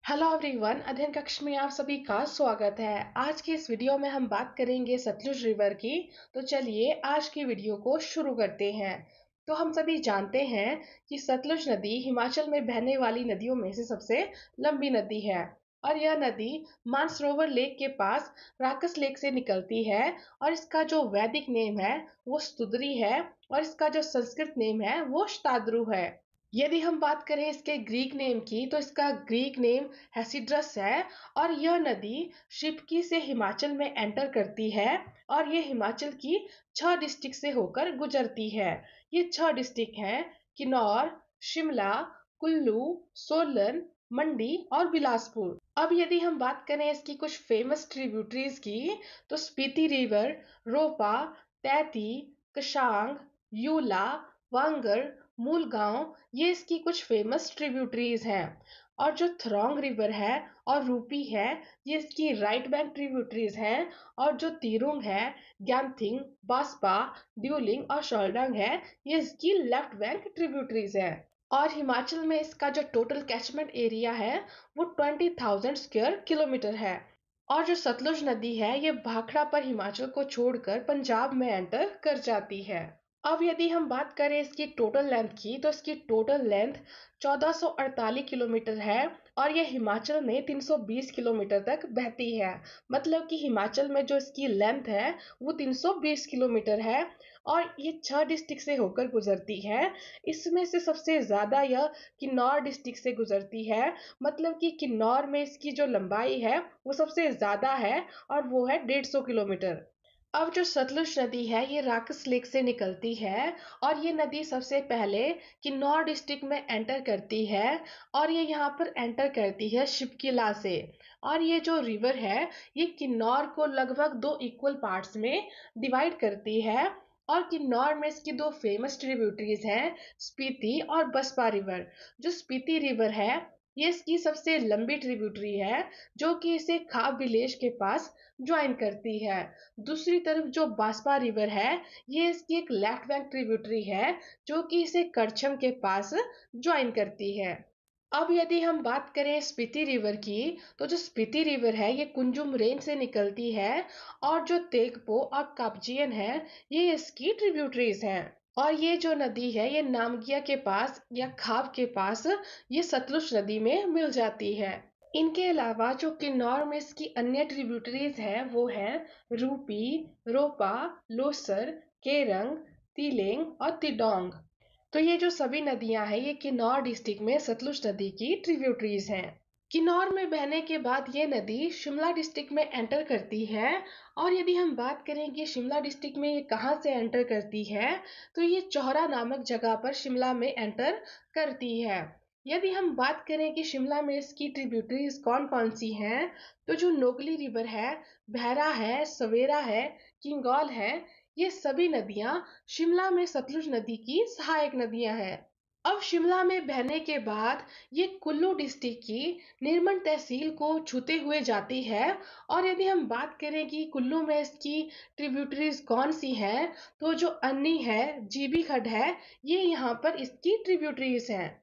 Hello everyone, अध्ययन कक्ष में आप सभी का स्वागत है। आज की इस वीडियो में हम बात करेंगे सतलुज रिवर की। तो चलिए आज की वीडियो को शुरू करते हैं। तो हम सभी जानते हैं कि सतलुज नदी हिमाचल में बहने वाली नदियों में से सबसे लंबी नदी है और यह नदी मानसरोवर लेक के पास राकस लेक से निकलती है और इसका जो वैदिक नेम है वो स्तुद्री है और इसका जो संस्कृत नेम है वो शताद्रु है। यदि हम बात करें इसके ग्रीक नेम की तो इसका ग्रीक नेम हेसिड्रस है और यह नदी शिपकी से हिमाचल में एंटर करती है और ये हिमाचल की 6 डिस्ट्रिक्ट से होकर गुजरती है। ये 6 डिस्ट्रिक्ट हैं किन्नौर, शिमला, कुल्लू, सोलन, मंडी और बिलासपुर। अब यदि हम बात करें इसकी कुछ फेमस ट्रिब्यूटरीज की तो स्पीति रिवर, रोपा, तैती, कशांग, यूला, वांगर, मूलगांव ये इसकी कुछ फेमस ट्रिब्यूटरीज हैं। और जो थ्रोंग रिवर है और रूपी है ये इसकी राइट बैंक ट्रिब्यूटरीज हैं और जो तिरुंग है, ग्यामथिंग, बास्पा, ड्यूलिंग और शोल्डंग है ये इसकी लेफ्ट बैंक ट्रिब्यूटरीज है। और हिमाचल में इसका जो टोटल कैचमेंट एरिया है वो 20,000 स्क्वायर किलोमीटर है। और जो सतलुज नदी है ये भाखड़ा पर हिमाचल को छोड़कर पंजाब में एंटर कर जाती है। अब यदि हम बात करें इसकी टोटल लेंथ की तो इसकी टोटल लेंथ 1448 किलोमीटर है और ये हिमाचल में 320 किलोमीटर तक बहती है। मतलब कि हिमाचल में जो इसकी लेंथ है वो 320 किलोमीटर है और ये 6 डिस्ट्रिक्ट से होकर गुजरती है। इसमें से सबसे ज्यादा यह किन्नौर डिस्ट्रिक्ट से गुजरती है। मतलब कि किन्नौर में इसकी जो लंबाई है वो सबसे ज्यादा है और वो है 150 किलोमीटर। अब जो सतलुज नदी है ये राकस लेक से निकलती है और ये नदी सबसे पहले किन्नौर डिस्ट्रिक्ट में एंटर करती है और ये यहाँ पर एंटर करती है शिपकिला से। और ये जो रिवर है ये किन्नौर को लगभग 2 इक्वल पार्ट्स में डिवाइड करती है। और किन्नौर में इसकी 2 फेमस ट्रिब्यूटरीज हैं, स्पीति और बसपा रिवर। जो स्पीति रिवर है ये इसकी सबसे लंबी ट्रिब्यूटरी है जो कि इसे खाब विलेज के पास ज्वाइन करती है। दूसरी तरफ जो बास्पा रिवर है ये इसकी एक लेफ्ट बैंक ट्रिब्यूटरी है जो कि इसे करछम के पास ज्वाइन करती है। अब यदि हम बात करें स्पीति रिवर की तो जो स्पीति रिवर है ये कुंजुम रेंज से निकलती है और जो तेगपो और कापजियन है ये इसकी ट्रिब्यूटरीज हैं। और ये जो नदी है ये नामगिया के पास या खाब के पास ये सतलुज नदी में मिल जाती है। इनके अलावा जो किन्नौर में इसकी अन्य ट्रिब्यूटरीज है वो है रूपी, रोपा, लोसर, केरंग, तिलेंग और तिडोंग। तो ये जो सभी नदियां हैं ये किन्नौर डिस्ट्रिक्ट में सतलुज नदी की ट्रिब्यूटरीज हैं। किन्नौर में बहने के बाद ये नदी शिमला डिस्ट्रिक्ट में एंटर करती है। और यदि हम बात करें कि शिमला डिस्ट्रिक्ट में ये कहाँ से एंटर करती है तो ये चौहरा नामक जगह पर शिमला में एंटर करती है। यदि हम बात करें कि शिमला में इसकी ट्रिब्यूटरीज कौन कौन सी हैं तो जो नोगली रिवर है, बहरा है, सवेरा है, किंगौल है, ये सभी नदियां शिमला में सतलुज नदी की सहायक नदियां हैं। अब शिमला में बहने के बाद ये कुल्लू डिस्ट्रिक्ट की निरमंड तहसील को छूते हुए जाती है। और यदि हम बात करें कि कुल्लू में इसकी ट्रिब्यूटरीज कौन सी हैं तो जो अन्नी है, जीबी खड्ड है, ये यहाँ पर इसकी ट्रिब्यूटरीज हैं।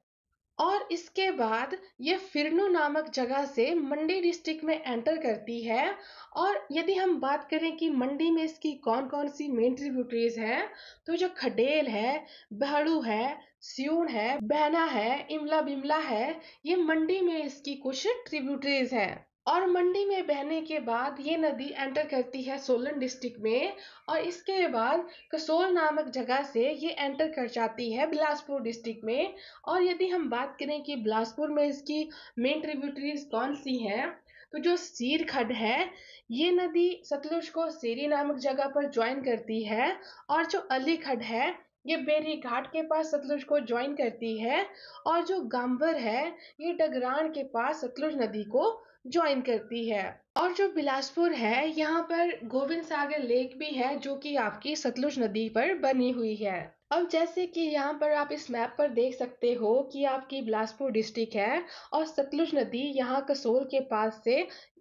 और इसके बाद ये फिरनू नामक जगह से मंडी डिस्ट्रिक्ट में एंटर करती है। और यदि हम बात करें कि मंडी में इसकी कौन कौन सी मेन ट्रिब्यूटरीज हैं तो जो खडेल है, बहड़ू है, सियूण है, बहना है, इमला बिमला है, ये मंडी में इसकी कुछ ट्रिब्यूटरीज हैं। और मंडी में बहने के बाद ये नदी एंटर करती है सोलन डिस्ट्रिक्ट में और इसके बाद कसोल नामक जगह से ये एंटर कर जाती है बिलासपुर डिस्ट्रिक्ट में। और यदि हम बात करें कि बिलासपुर में इसकी मेन ट्रिब्यूटरीज कौन सी हैं तो जो सीर खड्ड है ये नदी सतलुज को सेरी नामक जगह पर ज्वाइन करती है। और जो अली खड्ड है ये बेरी घाट के पास सतलुज को ज्वाइन करती है। और जो गांवर है ये डगरान के पास सतलुज नदी को ज्वाइन करती है। और जो बिलासपुर है यहाँ पर गोविंद सागर लेक भी है जो कि आपकी सतलुज नदी पर बनी हुई है। अब जैसे कि यहाँ पर आप इस मैप पर देख सकते हो कि आपकी बिलासपुर डिस्ट्रिक्ट है और सतलुज नदी यहाँ कसोल के पास से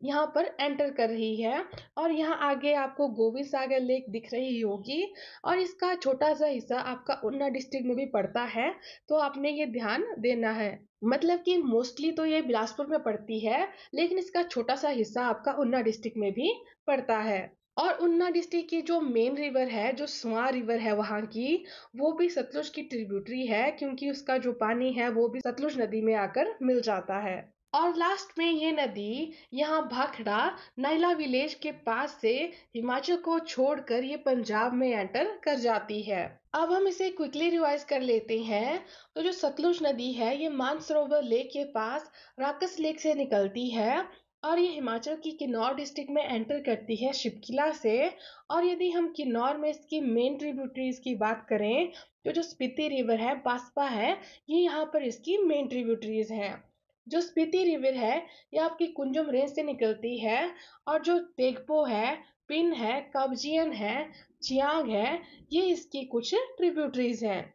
यहाँ पर एंटर कर रही है और यहाँ आगे आपको गोविंद सागर लेक दिख रही होगी और इसका छोटा सा हिस्सा आपका ऊना डिस्ट्रिक्ट में भी पड़ता है। तो आपने ये ध्यान देना है, मतलब कि मोस्टली तो ये बिलासपुर में पड़ती है, लेकिन इसका छोटा सा हिस्सा आपका ऊना डिस्ट्रिक्ट में भी पड़ता है। और ऊना डिस्ट्रिक्ट की जो मेन रिवर है, जो स्वां रिवर है वहाँ की, वो भी सतलुज की ट्रिब्यूटरी है, क्योंकि उसका जो पानी है वो भी सतलुज नदी में आकर मिल जाता है। और लास्ट में ये नदी यहाँ भाखड़ा नाइला विलेज के पास से हिमाचल को छोड़कर ये पंजाब में एंटर कर जाती है। अब हम इसे क्विकली रिवाइज कर लेते हैं। तो जो सतलुज नदी है ये मानसरोवर लेक के पास राकस लेक से निकलती है और ये हिमाचल की किन्नौर डिस्ट्रिक्ट में एंटर करती है शिपकिला से। और यदि हम किन्नौर में इसकी मेन ट्रिब्यूटरीज की बात करें तो जो स्पीति रिवर है, बास्पा है, ये यहाँ पर इसकी मेन ट्रिब्यूटरीज हैं। जो स्पीति रिवर है ये आपकी कुंजुम रेंज से निकलती है और जो तेगपो है, पिन है, कब्जियन है, चियांग है, ये इसकी कुछ ट्रिब्यूटरीज हैं।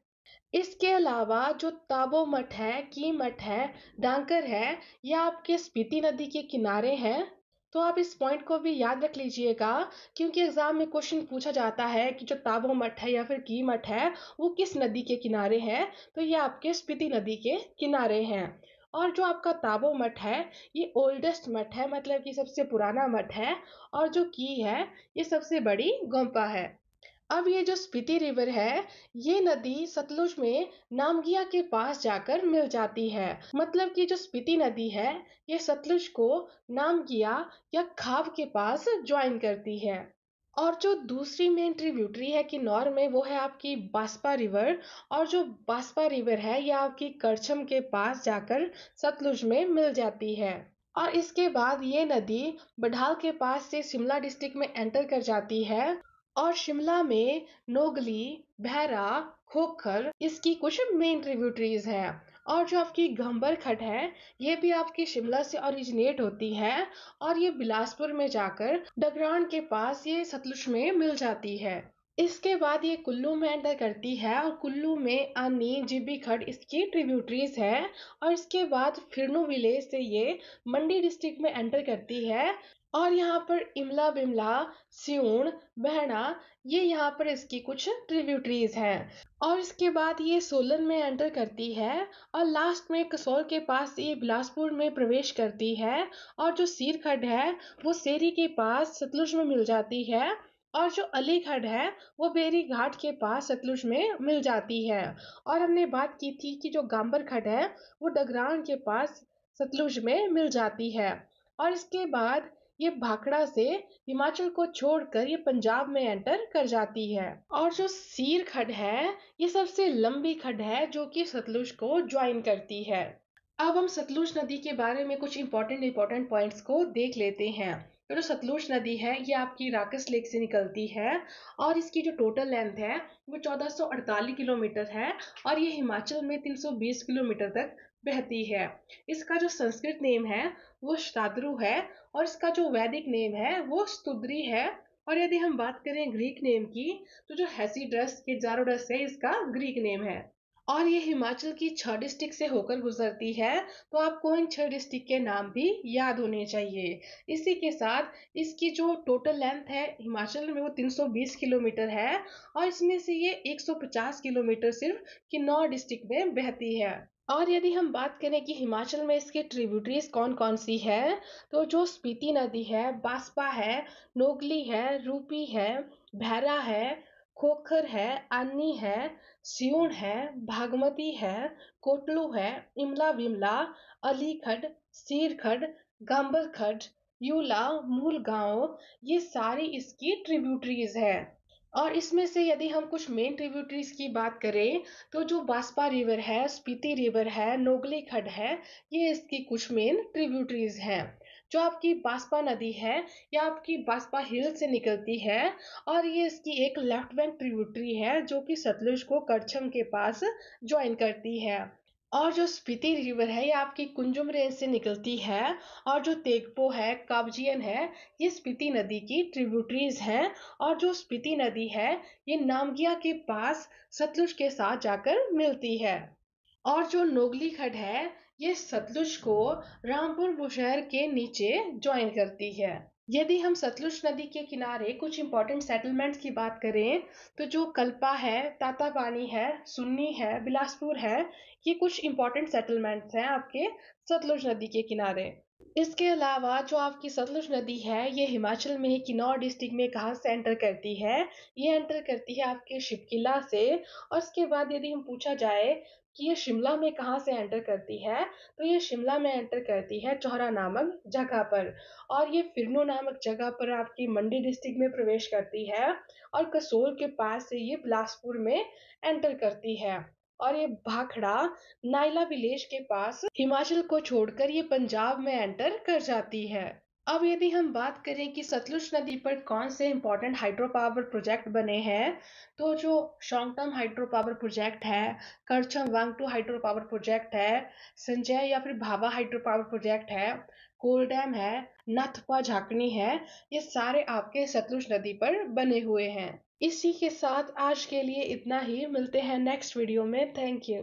इसके अलावा जो ताबो मठ है, की मठ है, डांकर है, ये आपके स्पीति नदी के किनारे हैं। तो आप इस पॉइंट को भी याद रख लीजिएगा, क्योंकि एग्जाम में क्वेश्चन पूछा जाता है कि जो ताबो मठ है या फिर की मठ है वो किस नदी के किनारे है, तो ये आपके स्पीति नदी के किनारे हैं। और जो आपका ताबो मठ है ये ओल्डेस्ट मठ है, मतलब कि सबसे पुराना मठ है, और जो की है ये सबसे बड़ी गोम्पा है। अब ये जो स्पीति रिवर है ये नदी सतलुज में नामगिया के पास जाकर मिल जाती है, मतलब कि जो स्पीति नदी है ये सतलुज को नामगिया या खाब के पास ज्वाइन करती है। और जो दूसरी मेन ट्रिब्यूटरी है किन्नौर में वो है आपकी बास्पा रिवर। और जो बास्पा रिवर है ये आपकी करछम के पास जाकर सतलुज में मिल जाती है। और इसके बाद ये नदी बढाल के पास से शिमला डिस्ट्रिक्ट में एंटर कर जाती है और शिमला में नोगली, भैरा, खोखर इसकी कुछ मेन ट्रिब्यूटरीज हैं। और जो आपकी घंबर खट है ये भी आपकी शिमला से ओरिजिनेट होती है और ये बिलासपुर में जाकर डगरान के पास ये सतलुज में मिल जाती है। इसके बाद ये कुल्लू में एंटर करती है और कुल्लू में आनी, जिबी खड इसकी ट्रिब्यूटरीज है। और इसके बाद फिरनू विलेज से ये मंडी डिस्ट्रिक्ट में एंटर करती है और यहाँ पर इमला बिमला, सियूण, बहना, ये यहाँ पर इसकी कुछ ट्रिब्यूटरीज हैं। और इसके बाद ये सोलन में एंटर करती है और लास्ट में कसौल के पास ये बिलासपुर में प्रवेश करती है। और जो सीर खड्ड है वो सेरी के पास सतलुज में मिल जाती है और जो अली खड्ड है वो बेरी घाट के पास सतलुज में मिल जाती है। और हमने बात की थी कि जो गांबर खड्ड है वो डगरान के पास सतलुज में मिल जाती है। और इसके बाद ये भाखड़ा से हिमाचल को छोड़कर ये पंजाब में एंटर कर जाती है। और जो सीर खड्ड है ये सबसे लंबी खड्ड है जो कि सतलुज को ज्वाइन करती है। अब हम सतलुज नदी के बारे में कुछ इंपॉर्टेंट पॉइंट्स को देख लेते हैं। तो जो सतलुज नदी है ये आपकी राकस लेक से निकलती है और इसकी जो टोटल लेंथ है वो 1448 किलोमीटर है और ये हिमाचल में 320 किलोमीटर तक बहती है। इसका जो संस्कृत नेम है वो शताद्रु है और इसका जो वैदिक नेम है वो स्तुद्री है। और यदि हम बात करें ग्रीक नेम की तो जो हेसिड्रस के जारोडस है इसका ग्रीक नेम है। और ये हिमाचल की 6 डिस्ट्रिक्ट से होकर गुजरती है, तो आपको इन 6 डिस्ट्रिक्ट के नाम भी याद होने चाहिए। इसी के साथ इसकी जो टोटल लेंथ है हिमाचल में वो 320 किलोमीटर है और इसमें से ये 150 किलोमीटर सिर्फ किन्नौर डिस्ट्रिक्ट में बहती है। और यदि हम बात करें कि हिमाचल में इसके ट्रिब्यूटरीज कौन कौन सी है, तो जो स्पीति नदी है, बास्पा है, नोगली है, रूपी है, भैरा है, खोखर है, अन्नी है, सियूण है, भागमती है, कोटलू है, इमला विमला, अलीखड़, सीरखड़, गांबरखड़, यूला, मूल गांव, ये सारी इसकी ट्रिब्यूटरीज है। और इसमें से यदि हम कुछ मेन ट्रिब्यूटरीज की बात करें तो जो बास्पा रिवर है, स्पीति रिवर है, नोगली खड्ड है, ये इसकी कुछ मेन ट्रिब्यूटरीज हैं। जो आपकी बास्पा नदी है ये आपकी बास्पा हिल से निकलती है और ये इसकी एक लेफ्ट बैंक ट्रिब्यूटरी है जो कि सतलुज को करछम के पास ज्वाइन करती है। और जो स्पीति रिवर है ये आपकी कुंजुम रेंज से निकलती है। और जो तेगपो है, कावजियन है, ये स्पीति नदी की ट्रिब्यूटरीज हैं। और जो स्पीति नदी है ये नामगिया के पास सतलुज के साथ जाकर मिलती है। और जो नोगली खड्ड है ये सतलुज को रामपुर बुशहर के नीचे ज्वाइन करती है। यदि हम सतलुज नदी के किनारे कुछ इंपॉर्टेंट सेटलमेंट्स की बात करें तो जो कल्पा है, तातापानी है, सुन्नी है, बिलासपुर है, ये कुछ इंपॉर्टेंट सेटलमेंट्स हैं आपके सतलुज नदी के किनारे। इसके अलावा जो आपकी सतलुज नदी है ये हिमाचल में ही किन्नौर डिस्ट्रिक्ट में कहाँ से एंटर करती है? ये एंटर करती है आपके शिवकिला से। और इसके बाद यदि हम पूछा जाए कि ये शिमला में कहाँ से एंटर करती है, तो ये शिमला में एंटर करती है चौहरा नामक जगह पर। और ये फिरनो नामक जगह पर आपकी मंडी डिस्ट्रिक्ट में प्रवेश करती है। और कसोल के पास से ये बिलासपुर में एंटर करती है। और ये भाखड़ा नाइला विलेज के पास हिमाचल को छोड़कर ये पंजाब में एंटर कर जाती है। अब यदि हम बात करें कि सतलुज नदी पर कौन से इंपॉर्टेंट हाइड्रो पावर प्रोजेक्ट बने हैं, तो जो शॉन्गटम हाइड्रो पावर प्रोजेक्ट है, करछम वांगटू हाइड्रो पावर प्रोजेक्ट है, संजय या फिर भाभा हाइड्रो पावर प्रोजेक्ट है, कोल डैम है, नथपा झाकनी है, ये सारे आपके सतलुज नदी पर बने हुए हैं। इसी के साथ आज के लिए इतना ही। मिलते हैं नेक्स्ट वीडियो में। Thank you.